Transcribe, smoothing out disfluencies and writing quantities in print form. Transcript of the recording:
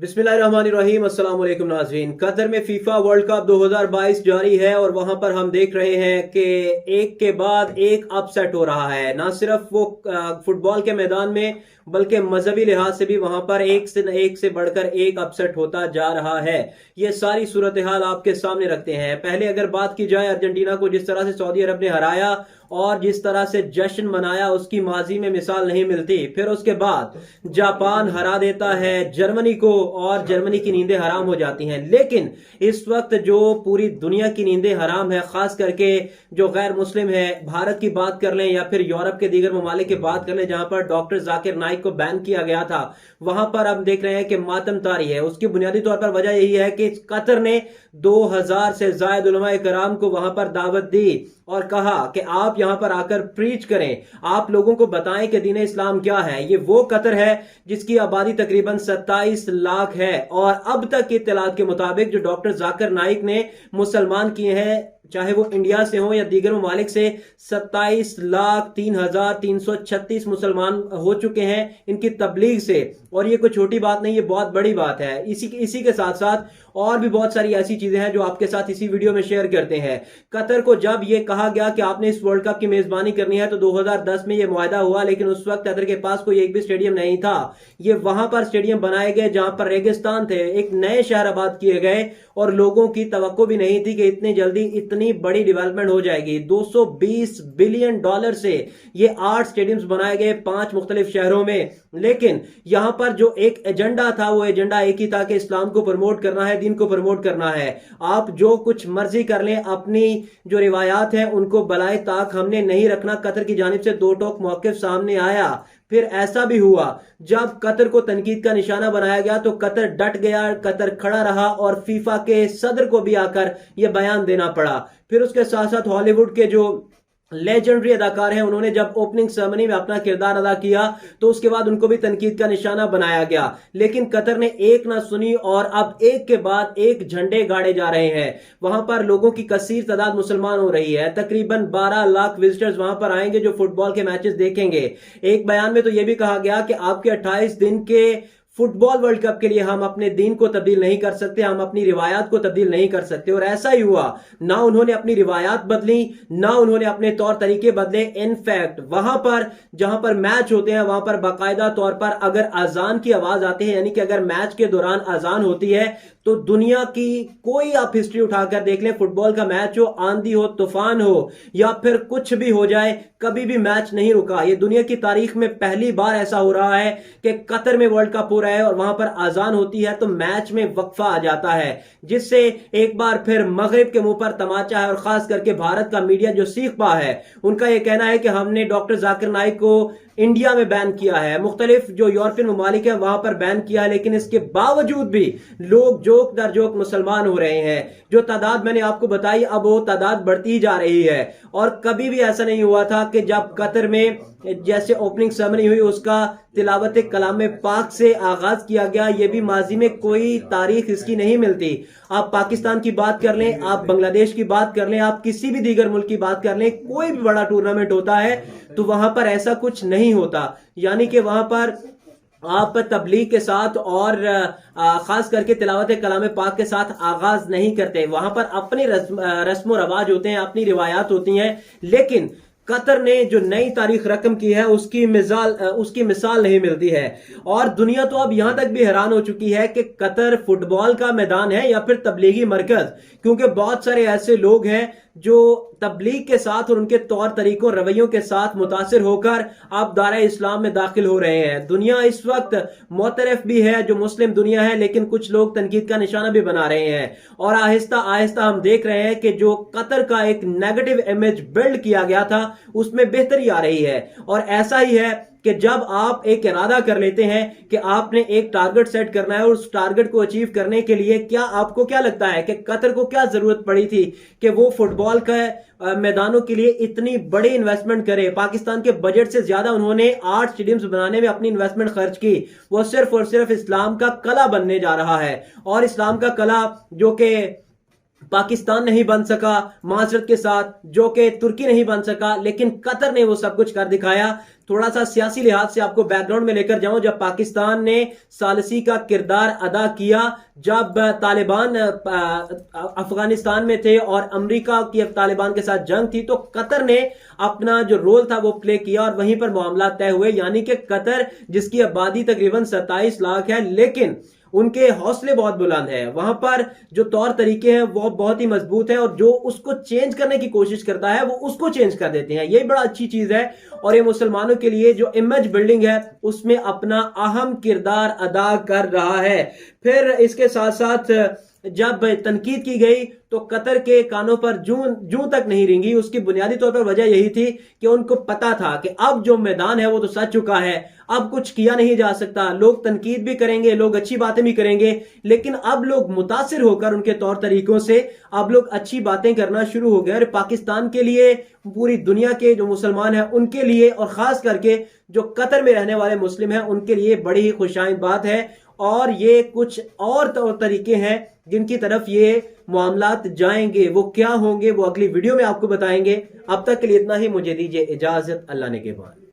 बिस्मिल्लाहिर्रहमानिर्रहीम। अस्सलाम वालेकुम नाज़रीन। कतर में फीफा वर्ल्ड कप 2022 जारी है और वहां पर हम देख रहे हैं कि एक के बाद एक अपसेट हो रहा है। ना सिर्फ वो फुटबॉल के मैदान में बल्कि मजहबी लिहाज से भी वहां पर एक से बढ़कर एक अपसेट होता जा रहा है। ये सारी सूरत हाल आपके सामने रखते हैं। पहले अगर बात की जाए अर्जेंटीना को जिस तरह से सऊदी अरब ने हराया और जिस तरह से जश्न मनाया उसकी माजी में मिसाल नहीं मिलती। फिर उसके बाद जापान हरा देता है जर्मनी को और जर्मनी की नींदें हराम हो जाती हैं। लेकिन इस वक्त जो पूरी दुनिया की नींदें हराम है, खास करके जो गैर मुस्लिम है, भारत की बात कर लें या फिर यूरोप के दीगर ममालिक की बात कर लें जहां पर डॉक्टर जाकिर नाइक को बैन किया गया था, वहां पर अब देख रहे हैं कि मातम तारी है। उसकी बुनियादी तौर पर वजह यही है कि कतर ने 2000 से ज्यादा उलमाए कराम को वहां पर दावत दी और कहा कि आप यहां पर आकर प्रीच करें, आप लोगों को बताएं कि दीन इस्लाम क्या है। ये वो कतर है जिसकी आबादी तकरीबन 27 लाख है और अब तक की इत्तलात के मुताबिक जो डॉक्टर जाकिर नाइक ने मुसलमान किए हैं, चाहे वो इंडिया से हो या दीगर ममालिक से, 27,03,336 मुसलमान हो चुके हैं इनकी तबलीग से। और ये कोई छोटी बात नहीं, ये बहुत बड़ी बात है। इसी के साथ साथ और भी बहुत सारी ऐसी चीजें हैं जो आपके साथ इसी वीडियो में शेयर करते हैं। कतर को जब ये कहा गया कि आपने इस वर्ल्ड कप की मेजबानी करनी है तो 2010 में ये मुआहदा हुआ, लेकिन उस वक्त कतर के पास कोई एक भी स्टेडियम नहीं था। ये वहां पर स्टेडियम बनाए गए जहां पर रेगिस्तान थे, एक नए शहर आबाद किए गए और लोगों की तवक्को भी नहीं थी कि इतनी जल्दी इतनी बड़ी डेवलपमेंट हो जाएगी। 220 बिलियन डॉलर से ये 8 स्टेडियम्स बनाए गए 5 मुख्तलिफ शहरों में। लेकिन यहां पर जो एक एजेंडा था वो एजेंडा एक ही था कि इस्लाम को प्रमोट करना है, दीन को प्रमोट करना है। आप जो कुछ मर्जी कर लें, अपनी जो रिवायात हैं उनको बलाए ताक हमने नहीं रखना। कतर की जानिब से दो टोक मौक़िफ़ सामने आया। फिर ऐसा भी हुआ जब कतर को तनकीद का निशाना बनाया गया तो कतर डट गया, कतर खड़ा रहा और फीफा के सदर को भी आकर यह बयान देना पड़ा। फिर उसके साथ साथ हॉलीवुड के जो लेजेंडरी अदाकार हैं उन्होंने जब ओपनिंग सेरेमनी में अपना किरदार अदा किया तो उसके बाद उनको भी तनकीद का निशाना बनाया गया। लेकिन कतर ने एक ना सुनी और अब एक के बाद एक झंडे गाड़े जा रहे हैं। वहां पर लोगों की कसीर तादाद मुसलमान हो रही है। तकरीबन 12 लाख विजिटर्स वहां पर आएंगे जो फुटबॉल के मैचेस देखेंगे। एक बयान में तो यह भी कहा गया कि आपके 28 दिन के फुटबॉल वर्ल्ड कप के लिए हम अपने दीन को तब्दील नहीं कर सकते, हम अपनी रिवायात को तब्दील नहीं कर सकते। और ऐसा ही हुआ। ना उन्होंने अपनी रिवायात बदली, ना उन्होंने अपने तौर तरीके बदले। इनफैक्ट वहां पर जहां पर मैच होते हैं वहां पर बाकायदा तौर पर अगर अजान की आवाज आती है, यानी कि अगर मैच के दौरान अजान होती है, तो दुनिया की कोई आप हिस्ट्री उठाकर देख लें, फुटबॉल का मैच हो, आंधी हो, तूफान हो या फिर कुछ भी हो जाए, कभी भी मैच नहीं रुका। ये दुनिया की तारीख में पहली बार ऐसा हो रहा है कि कतर में वर्ल्ड कप हो रहा है और वहां पर आजान होती है तो मैच में वक्फा आ जाता है, जिससे एक बार फिर मगरिब के मुंह पर तमाचा है। और खास करके भारत का मीडिया जो सीख पा है, उनका यह कहना है कि हमने डॉक्टर जाकिर नाइक को इंडिया में बैन किया है, मुख्तलिफ जो यूरोपियन ममालिक है वहां पर बैन किया है, लेकिन इसके बावजूद भी लोग जोक दर जोक मुसलमान हो रहे हैं। जो तादाद मैंने आपको बताई अब वो तादाद बढ़ती ही जा रही है। और कभी भी ऐसा नहीं हुआ था कि जब कतर में जैसे ओपनिंग सेरेमनी हुई उसका तिलावत कलाम पाक से आगाज किया गया, ये भी माजी में कोई तारीख इसकी नहीं मिलती। आप पाकिस्तान की बात कर लें, आप बांग्लादेश की बात कर लें, आप किसी भी दीगर मुल्क की बात कर लें, कोई भी बड़ा टूर्नामेंट होता है तो वहां पर ऐसा कुछ नहीं होता। यानी कि वहां पर आप तबलीग के साथ और खास करके तिलावत कलाम पाक के साथ आगाज नहीं करते। वहां पर अपने रस्म रवाज होते हैं, अपनी रिवायात होती हैं। लेकिन कतर ने जो नई तारीख रकम की है उसकी मिसाल नहीं मिलती है। और दुनिया तो अब यहां तक भी हैरान हो चुकी है कि कतर फुटबॉल का मैदान है या फिर तबलीगी मरकज, क्योंकि बहुत सारे ऐसे लोग हैं जो तबलीग के साथ और उनके तौर तरीकों रवैयों के साथ मुतासिर होकर आप दायरा इस्लाम में दाखिल हो रहे हैं। दुनिया इस वक्त मोतरफ भी है जो मुस्लिम दुनिया है, लेकिन कुछ लोग तनकीद का निशाना भी बना रहे हैं। और आहिस्ता आहिस्ता हम देख रहे हैं कि जो कतर का एक नेगेटिव इमेज बिल्ड किया गया था उसमें बेहतरी आ रही है। और ऐसा ही है कि जब आप एक इरादा कर लेते हैं कि आपने एक टारगेट सेट करना है और उस टारगेट को अचीव करने के लिए आपको क्या लगता है कि कतर को क्या जरूरत पड़ी थी कि वो फुटबॉल का मैदानों के लिए इतनी बड़ी इन्वेस्टमेंट करे। पाकिस्तान के बजट से ज्यादा उन्होंने 8 स्टेडियम्स बनाने में अपनी इन्वेस्टमेंट खर्च की। वो सिर्फ और सिर्फ इस्लाम का कला बनने जा रहा है। और इस्लाम का कला जो कि पाकिस्तान नहीं बन सका माजरत के साथ, जो कि तुर्की नहीं बन सका, लेकिन कतर ने वो सब कुछ कर दिखाया। थोड़ा सा सियासी लिहाज से आपको बैकग्राउंड में लेकर जाऊं, जब पाकिस्तान ने सालसी का किरदार अदा किया, जब तालिबान अफगानिस्तान में थे और अमेरिका की तालिबान के साथ जंग थी, तो कतर ने अपना जो रोल था वो प्ले किया और वहीं पर मामला तय हुए। यानी कि कतर, जिसकी आबादी तकरीबन 27 लाख है, लेकिन उनके हौसले बहुत बुलंद है, वहां पर जो तौर तरीके हैं वो बहुत ही मजबूत है, और जो उसको चेंज करने की कोशिश करता है वो उसको चेंज कर देते हैं। यही बड़ा अच्छी चीज है, और ये मुसलमानों के लिए जो इमेज बिल्डिंग है उसमें अपना अहम किरदार अदा कर रहा है। फिर इसके साथ साथ जब तनकीद की गई तो कतर के कानों पर जूं तक नहीं रेंगी। उसकी बुनियादी तौर पर वजह यही थी कि उनको पता था कि अब जो मैदान है वो तो सज चुका है, अब कुछ किया नहीं जा सकता। लोग तनकीद भी करेंगे, लोग अच्छी बातें भी करेंगे, लेकिन अब लोग मुतासिर होकर उनके तौर तरीकों से अब लोग अच्छी बातें करना शुरू हो गए। और पाकिस्तान के लिए, पूरी दुनिया के जो मुसलमान हैं उनके लिए, और खास करके जो कतर में रहने वाले मुस्लिम हैं उनके लिए बड़ी ही खुशाइन बात है। और ये कुछ और तौर तरीके हैं जिनकी तरफ ये मामलात जाएंगे, वो क्या होंगे वो अगली वीडियो में आपको बताएंगे। अब तक के लिए इतना ही, मुझे दीजिए इजाजत, अल्लाह ने के बाद।